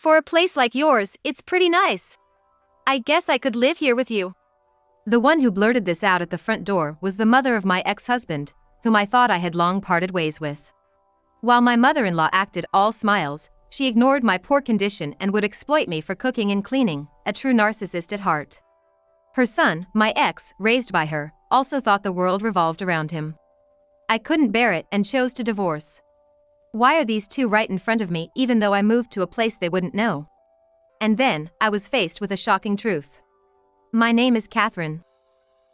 For a place like yours, it's pretty nice. I guess I could live here with you." The one who blurted this out at the front door was the mother of my ex-husband, whom I thought I had long parted ways with. While my mother-in-law acted all smiles, she ignored my poor condition and would exploit me for cooking and cleaning, a true narcissist at heart. Her son, my ex, raised by her, also thought the world revolved around him. I couldn't bear it and chose to divorce. Why are these two right in front of me even though I moved to a place they wouldn't know? And then, I was faced with a shocking truth. My name is Catherine.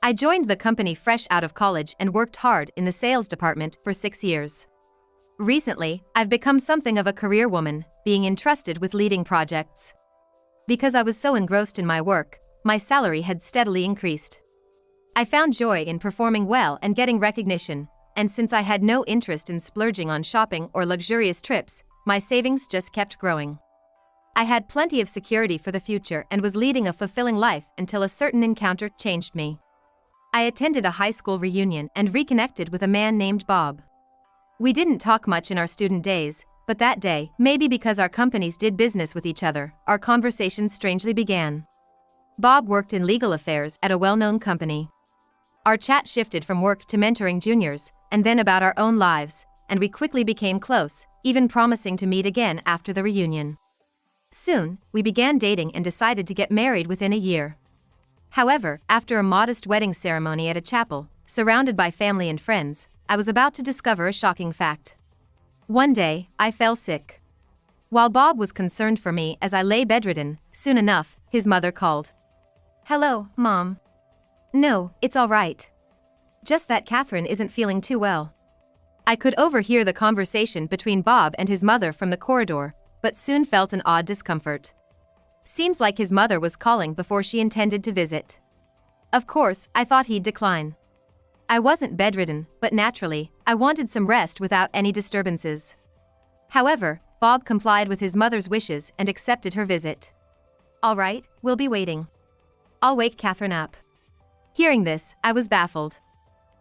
I joined the company fresh out of college and worked hard in the sales department for 6 years. Recently, I've become something of a career woman, being entrusted with leading projects. Because I was so engrossed in my work, my salary had steadily increased. I found joy in performing well and getting recognition, and since I had no interest in splurging on shopping or luxurious trips, my savings just kept growing. I had plenty of security for the future and was leading a fulfilling life until a certain encounter changed me. I attended a high school reunion and reconnected with a man named Bob. We didn't talk much in our student days, but that day, maybe because our companies did business with each other, our conversation strangely began. Bob worked in legal affairs at a well-known company. Our chat shifted from work to mentoring juniors, and then about our own lives, and we quickly became close, even promising to meet again after the reunion. Soon, we began dating and decided to get married within a year. However, after a modest wedding ceremony at a chapel, surrounded by family and friends, I was about to discover a shocking fact. One day, I fell sick. While Bob was concerned for me as I lay bedridden, soon enough, his mother called. "Hello, Mom." "No, it's all right. Just that Catherine isn't feeling too well." I could overhear the conversation between Bob and his mother from the corridor, but soon felt an odd discomfort. Seems like his mother was calling before she intended to visit. Of course, I thought he'd decline. I wasn't bedridden, but naturally, I wanted some rest without any disturbances. However, Bob complied with his mother's wishes and accepted her visit. "All right, we'll be waiting. I'll wake Catherine up." Hearing this, I was baffled.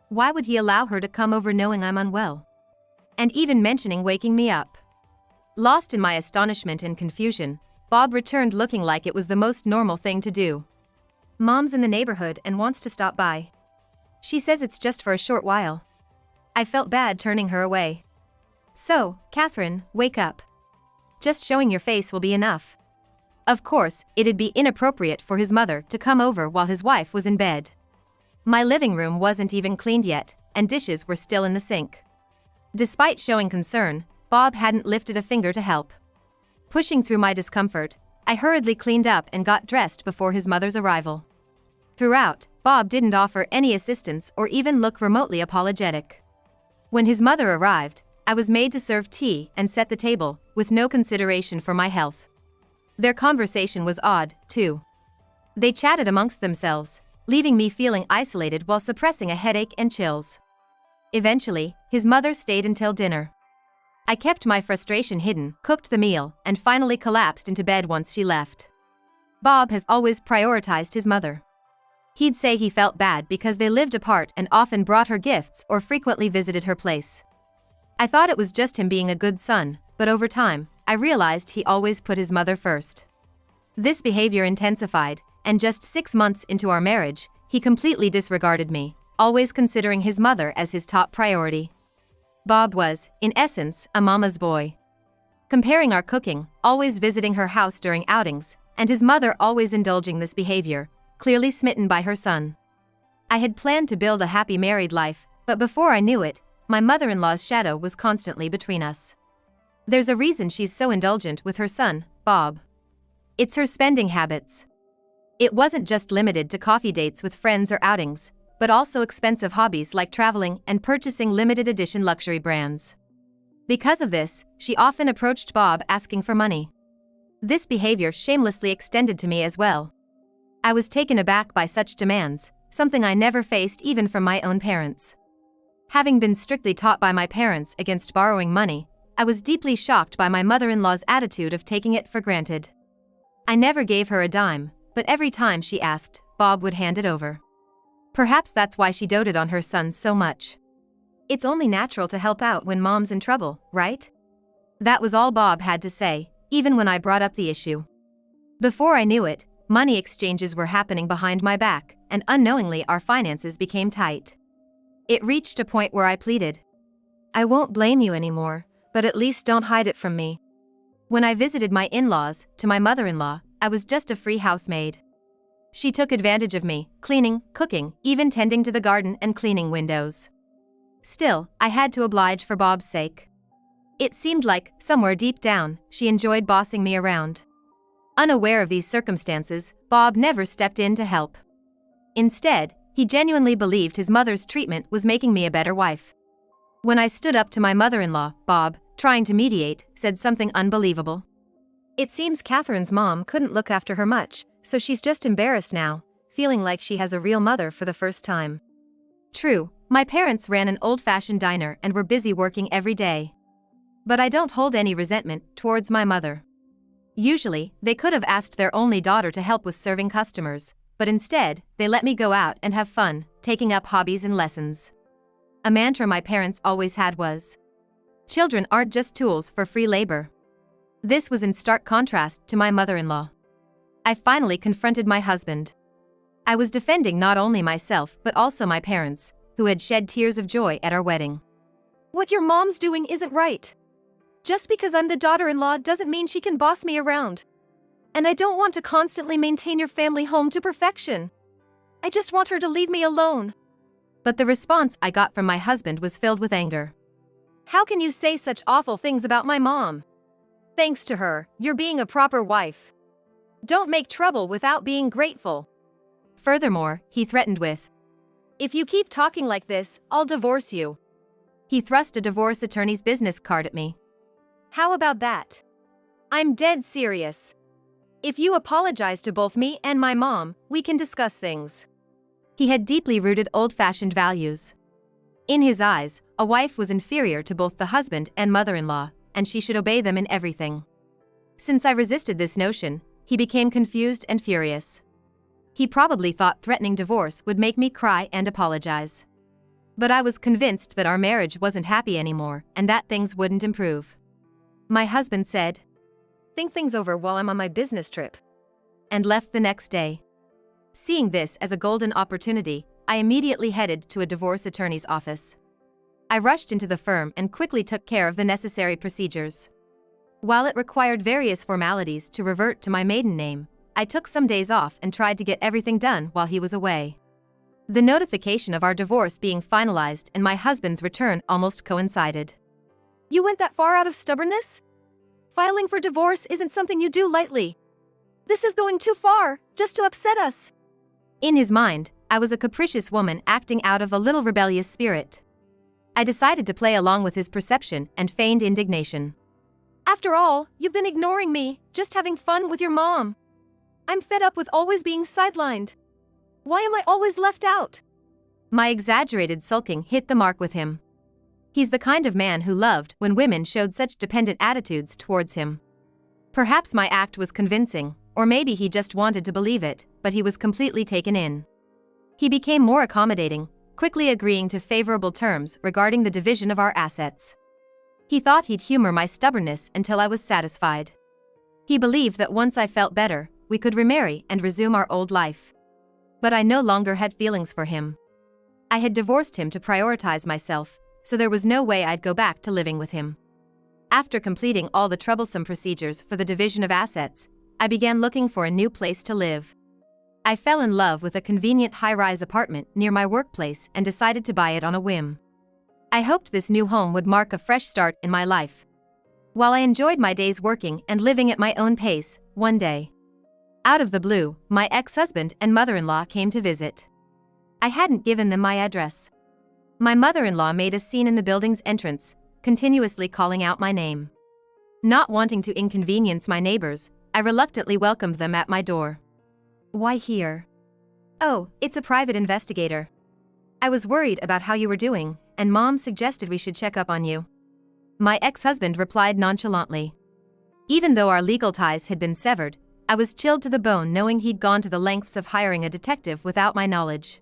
Why would he allow her to come over knowing I'm unwell? And even mentioning waking me up? Lost in my astonishment and confusion, Bob returned looking like it was the most normal thing to do. "Mom's in the neighborhood and wants to stop by. She says it's just for a short while." I felt bad turning her away. "So, Catherine, wake up. Just showing your face will be enough." Of course, it'd be inappropriate for his mother to come over while his wife was in bed. My living room wasn't even cleaned yet, and dishes were still in the sink. Despite showing concern, Bob hadn't lifted a finger to help. Pushing through my discomfort, I hurriedly cleaned up and got dressed before his mother's arrival. Throughout, Bob didn't offer any assistance or even look remotely apologetic. When his mother arrived, I was made to serve tea and set the table, with no consideration for my health. Their conversation was odd, too. They chatted amongst themselves, leaving me feeling isolated while suppressing a headache and chills. Eventually, his mother stayed until dinner. I kept my frustration hidden, cooked the meal, and finally collapsed into bed once she left. Bob has always prioritized his mother. He'd say he felt bad because they lived apart and often brought her gifts or frequently visited her place. I thought it was just him being a good son, but over time, I realized he always put his mother first. This behavior intensified, and just 6 months into our marriage, he completely disregarded me, always considering his mother as his top priority. Bob was, in essence, a mama's boy. Comparing our cooking, always visiting her house during outings, and his mother always indulging this behavior, clearly smitten by her son. I had planned to build a happy married life, but before I knew it, my mother-in-law's shadow was constantly between us. There's a reason she's so indulgent with her son, Bob. It's her spending habits. It wasn't just limited to coffee dates with friends or outings, but also expensive hobbies like traveling and purchasing limited edition luxury brands. Because of this, she often approached Bob asking for money. This behavior shamelessly extended to me as well. I was taken aback by such demands, something I never faced even from my own parents. Having been strictly taught by my parents against borrowing money, I was deeply shocked by my mother-in-law's attitude of taking it for granted. I never gave her a dime, but every time she asked, Bob would hand it over. Perhaps that's why she doted on her son so much. It's only natural to help out when mom's in trouble, right? That was all Bob had to say, even when I brought up the issue. Before I knew it, money exchanges were happening behind my back, and unknowingly our finances became tight. It reached a point where I pleaded, "I won't blame you anymore, but at least don't hide it from me." When I visited my in-laws, to my mother-in-law, I was just a free housemaid. She took advantage of me, cleaning, cooking, even tending to the garden and cleaning windows. Still, I had to oblige for Bob's sake. It seemed like, somewhere deep down, she enjoyed bossing me around. Unaware of these circumstances, Bob never stepped in to help. Instead, he genuinely believed his mother's treatment was making me a better wife. When I stood up to my mother-in-law, Bob, trying to mediate, said something unbelievable. "It seems Catherine's mom couldn't look after her much, so she's just embarrassed now, feeling like she has a real mother for the first time." True, my parents ran an old-fashioned diner and were busy working every day. But I don't hold any resentment towards my mother. Usually, they could have asked their only daughter to help with serving customers, but instead, they let me go out and have fun, taking up hobbies and lessons. A mantra my parents always had was, "Children aren't just tools for free labor." This was in stark contrast to my mother-in-law. I finally confronted my husband. I was defending not only myself but also my parents, who had shed tears of joy at our wedding. "What your mom's doing isn't right. Just because I'm the daughter-in-law doesn't mean she can boss me around. And I don't want to constantly maintain your family home to perfection. I just want her to leave me alone." But the response I got from my husband was filled with anger. "How can you say such awful things about my mom? Thanks to her, you're being a proper wife. Don't make trouble without being grateful." Furthermore, he threatened with, "If you keep talking like this, I'll divorce you." He thrust a divorce attorney's business card at me. "How about that? I'm dead serious. If you apologize to both me and my mom, we can discuss things." He had deeply rooted old-fashioned values. In his eyes, a wife was inferior to both the husband and mother-in-law, and she should obey them in everything. Since I resisted this notion, he became confused and furious. He probably thought threatening divorce would make me cry and apologize. But I was convinced that our marriage wasn't happy anymore and that things wouldn't improve. My husband said, "Think things over while I'm on my business trip," and left the next day. Seeing this as a golden opportunity, I immediately headed to a divorce attorney's office. I rushed into the firm and quickly took care of the necessary procedures. While it required various formalities to revert to my maiden name, I took some days off and tried to get everything done while he was away. The notification of our divorce being finalized and my husband's return almost coincided. "You went that far out of stubbornness? Filing for divorce isn't something you do lightly. This is going too far, just to upset us." In his mind, I was a capricious woman acting out of a little rebellious spirit. I decided to play along with his perception and feigned indignation. "After all, you've been ignoring me, just having fun with your mom. I'm fed up with always being sidelined. Why am I always left out?" My exaggerated sulking hit the mark with him. He's the kind of man who loved when women showed such dependent attitudes towards him. Perhaps my act was convincing, or maybe he just wanted to believe it, but he was completely taken in. He became more accommodating, quickly agreeing to favorable terms regarding the division of our assets. He thought he'd humor my stubbornness until I was satisfied. He believed that once I felt better, we could remarry and resume our old life. But I no longer had feelings for him. I had divorced him to prioritize myself, so there was no way I'd go back to living with him. After completing all the troublesome procedures for the division of assets, I began looking for a new place to live. I fell in love with a convenient high-rise apartment near my workplace and decided to buy it on a whim. I hoped this new home would mark a fresh start in my life. While I enjoyed my days working and living at my own pace, one day, out of the blue, my ex-husband and mother-in-law came to visit. I hadn't given them my address. My mother-in-law made a scene in the building's entrance, continuously calling out my name. Not wanting to inconvenience my neighbors, I reluctantly welcomed them at my door. "Why here?" "Oh, it's a private investigator. I was worried about how you were doing, and Mom suggested we should check up on you," my ex-husband replied nonchalantly. Even though our legal ties had been severed, I was chilled to the bone knowing he'd gone to the lengths of hiring a detective without my knowledge.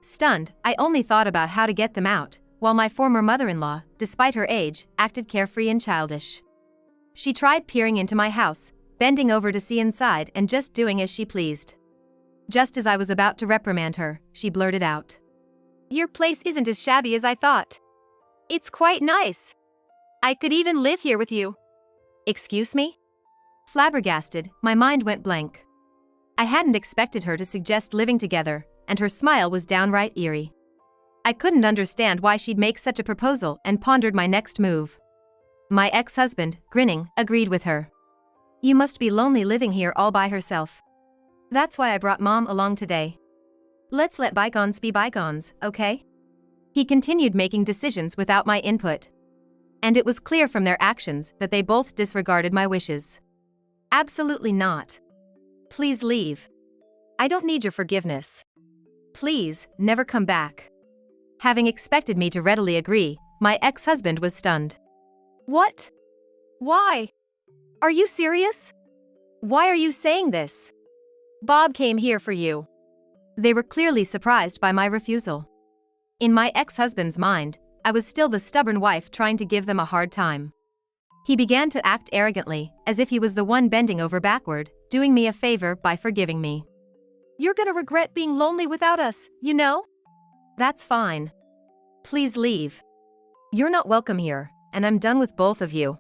Stunned, I only thought about how to get them out, while my former mother-in-law, despite her age, acted carefree and childish. She tried peering into my house, bending over to see inside and just doing as she pleased. Just as I was about to reprimand her, she blurted out, "Your place isn't as shabby as I thought. It's quite nice. I could even live here with you." Excuse me? Flabbergasted, my mind went blank. I hadn't expected her to suggest living together, and her smile was downright eerie. I couldn't understand why she'd make such a proposal and pondered my next move. My ex-husband, grinning, agreed with her. "You must be lonely living here all by herself. That's why I brought Mom along today. Let's let bygones be bygones, okay?" He continued making decisions without my input. And it was clear from their actions that they both disregarded my wishes. "Absolutely not. Please leave. I don't need your forgiveness. Please, never come back." Having expected me to readily agree, my ex-husband was stunned. "What? Why? Are you serious? Why are you saying this? Bob came here for you." They were clearly surprised by my refusal. In my ex-husband's mind, I was still the stubborn wife trying to give them a hard time. He began to act arrogantly, as if he was the one bending over backward, doing me a favor by forgiving me. "You're gonna regret being lonely without us, you know? That's fine. Please leave. You're not welcome here, and I'm done with both of you."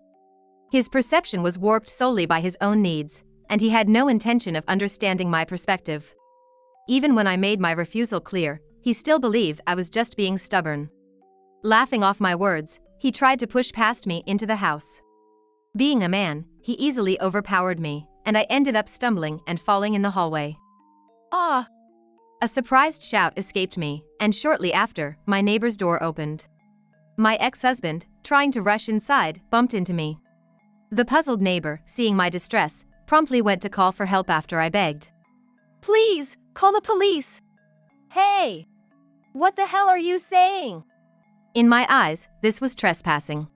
His perception was warped solely by his own needs, and he had no intention of understanding my perspective. Even when I made my refusal clear, he still believed I was just being stubborn. Laughing off my words, he tried to push past me into the house. Being a man, he easily overpowered me, and I ended up stumbling and falling in the hallway. "Ah!" A surprised shout escaped me, and shortly after, my neighbor's door opened. My ex-husband, trying to rush inside, bumped into me. The puzzled neighbor, seeing my distress, promptly went to call for help after I begged. "Please, call the police." "Hey! What the hell are you saying?" In my eyes, this was trespassing.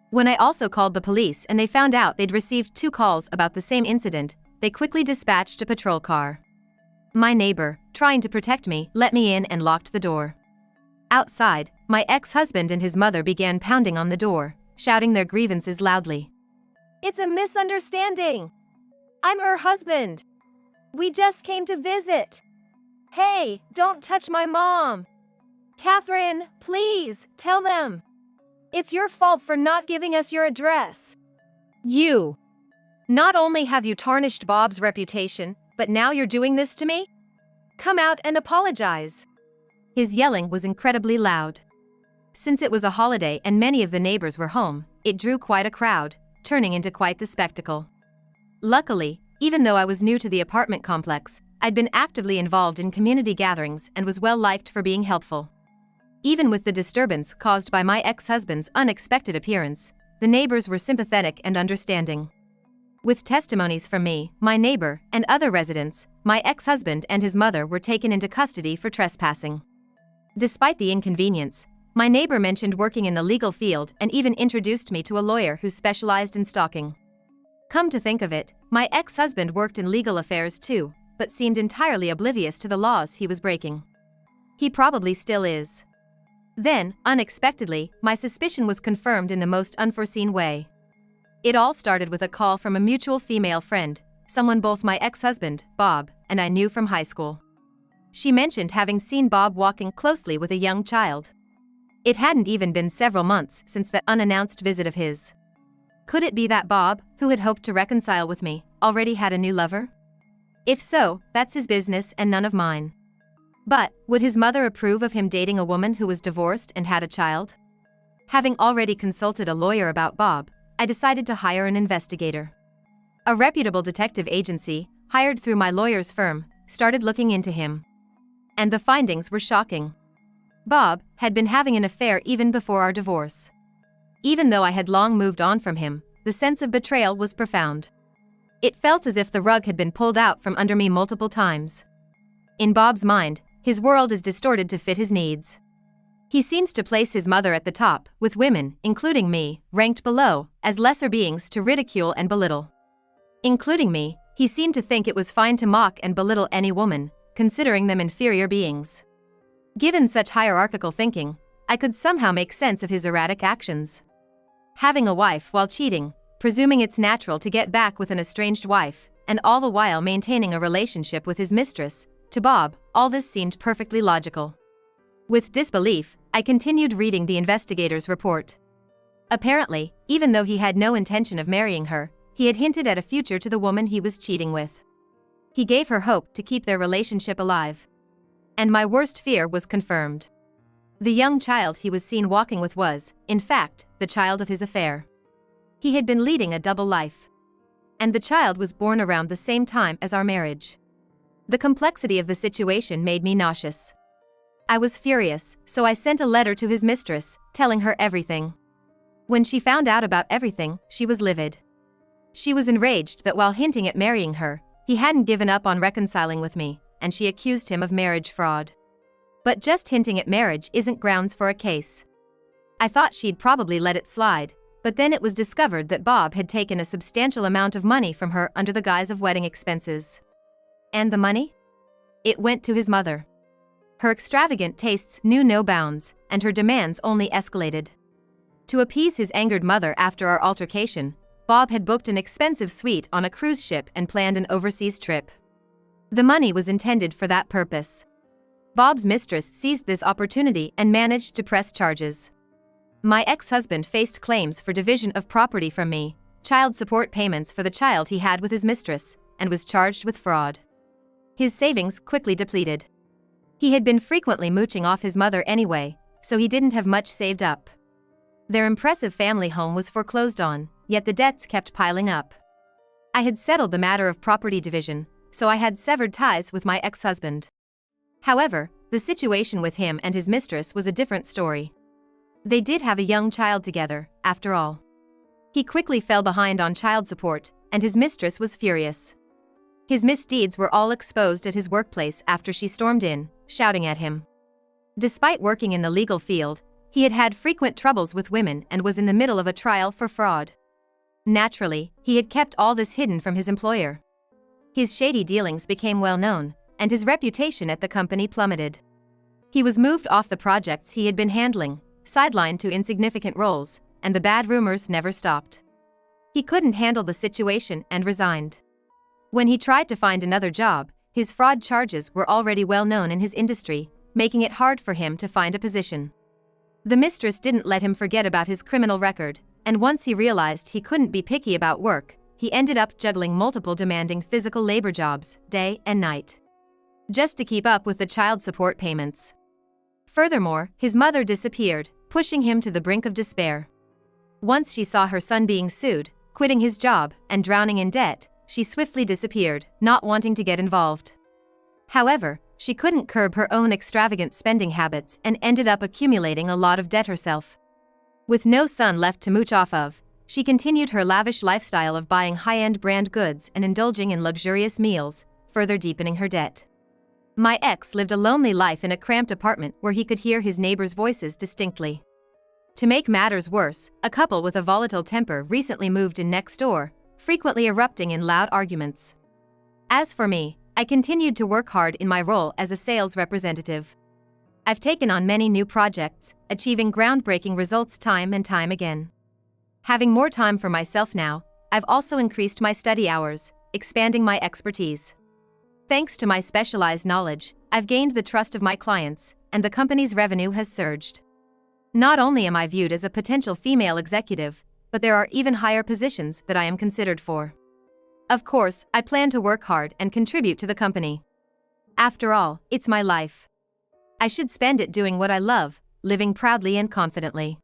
When I also called the police and they found out they'd received 2 calls about the same incident, they quickly dispatched a patrol car. My neighbor, trying to protect me, let me in and locked the door. Outside, my ex-husband and his mother began pounding on the door, shouting their grievances loudly. "It's a misunderstanding. I'm her husband. We just came to visit. Hey, don't touch my mom. Catherine, please, tell them. It's your fault for not giving us your address. You. Not only have you tarnished Bob's reputation, but now you're doing this to me? Come out and apologize." His yelling was incredibly loud. Since it was a holiday and many of the neighbors were home, it drew quite a crowd, turning into quite the spectacle. Luckily, even though I was new to the apartment complex, I'd been actively involved in community gatherings and was well liked for being helpful. Even with the disturbance caused by my ex-husband's unexpected appearance, the neighbors were sympathetic and understanding. With testimonies from me, my neighbor, and other residents, my ex-husband and his mother were taken into custody for trespassing. Despite the inconvenience, my neighbor mentioned working in the legal field and even introduced me to a lawyer who specialized in stalking. Come to think of it, my ex-husband worked in legal affairs too, but seemed entirely oblivious to the laws he was breaking. He probably still is. Then, unexpectedly, my suspicion was confirmed in the most unforeseen way. It all started with a call from a mutual female friend, someone both my ex-husband, Bob, and I knew from high school. She mentioned having seen Bob walking closely with a young child. It hadn't even been several months since that unannounced visit of his. Could it be that Bob, who had hoped to reconcile with me, already had a new lover? If so, that's his business and none of mine. But, would his mother approve of him dating a woman who was divorced and had a child? Having already consulted a lawyer about Bob, I decided to hire an investigator. A reputable detective agency, hired through my lawyer's firm, started looking into him. And the findings were shocking. Bob had been having an affair even before our divorce. Even though I had long moved on from him, the sense of betrayal was profound. It felt as if the rug had been pulled out from under me multiple times. In Bob's mind, his world is distorted to fit his needs. He seems to place his mother at the top, with women, including me, ranked below, as lesser beings to ridicule and belittle. Including me, he seemed to think it was fine to mock and belittle any woman, considering them inferior beings. Given such hierarchical thinking, I could somehow make sense of his erratic actions. Having a wife while cheating, presuming it's natural to get back with an estranged wife, and all the while maintaining a relationship with his mistress. To Bob, all this seemed perfectly logical. With disbelief, I continued reading the investigator's report. Apparently, even though he had no intention of marrying her, he had hinted at a future to the woman he was cheating with. He gave her hope to keep their relationship alive. And my worst fear was confirmed. The young child he was seen walking with was, in fact, the child of his affair. He had been leading a double life. And the child was born around the same time as our marriage. The complexity of the situation made me nauseous. I was furious, so I sent a letter to his mistress, telling her everything. When she found out about everything, she was livid. She was enraged that while hinting at marrying her, he hadn't given up on reconciling with me, and she accused him of marriage fraud. But just hinting at marriage isn't grounds for a case. I thought she'd probably let it slide, but then it was discovered that Bob had taken a substantial amount of money from her under the guise of wedding expenses. And the money? It went to his mother. Her extravagant tastes knew no bounds, and her demands only escalated. To appease his angered mother after our altercation, Bob had booked an expensive suite on a cruise ship and planned an overseas trip. The money was intended for that purpose. Bob's mistress seized this opportunity and managed to press charges. My ex-husband faced claims for division of property from me, child support payments for the child he had with his mistress, and was charged with fraud. His savings quickly depleted. He had been frequently mooching off his mother anyway, so he didn't have much saved up. Their impressive family home was foreclosed on, yet the debts kept piling up. I had settled the matter of property division, so I had severed ties with my ex-husband. However, the situation with him and his mistress was a different story. They did have a young child together, after all. He quickly fell behind on child support, and his mistress was furious. His misdeeds were all exposed at his workplace after she stormed in, shouting at him. Despite working in the legal field, he had had frequent troubles with women and was in the middle of a trial for fraud. Naturally, he had kept all this hidden from his employer. His shady dealings became well known, and his reputation at the company plummeted. He was moved off the projects he had been handling, sidelined to insignificant roles, and the bad rumors never stopped. He couldn't handle the situation and resigned. When he tried to find another job, his fraud charges were already well known in his industry, making it hard for him to find a position. The mistress didn't let him forget about his criminal record, and once he realized he couldn't be picky about work, he ended up juggling multiple demanding physical labor jobs, day and night, just to keep up with the child support payments. Furthermore, his mother disappeared, pushing him to the brink of despair. Once she saw her son being sued, quitting his job, and drowning in debt, she swiftly disappeared, not wanting to get involved. However, she couldn't curb her own extravagant spending habits and ended up accumulating a lot of debt herself. With no son left to mooch off of, she continued her lavish lifestyle of buying high-end brand goods and indulging in luxurious meals, further deepening her debt. My ex lived a lonely life in a cramped apartment where he could hear his neighbors' voices distinctly. To make matters worse, a couple with a volatile temper recently moved in next door, frequently erupting in loud arguments. As for me, I continued to work hard in my role as a sales representative. I've taken on many new projects, achieving groundbreaking results time and time again. Having more time for myself now, I've also increased my study hours, expanding my expertise. Thanks to my specialized knowledge, I've gained the trust of my clients, and the company's revenue has surged. Not only am I viewed as a potential female executive, but there are even higher positions that I am considered for. Of course, I plan to work hard and contribute to the company. After all, it's my life. I should spend it doing what I love, living proudly and confidently.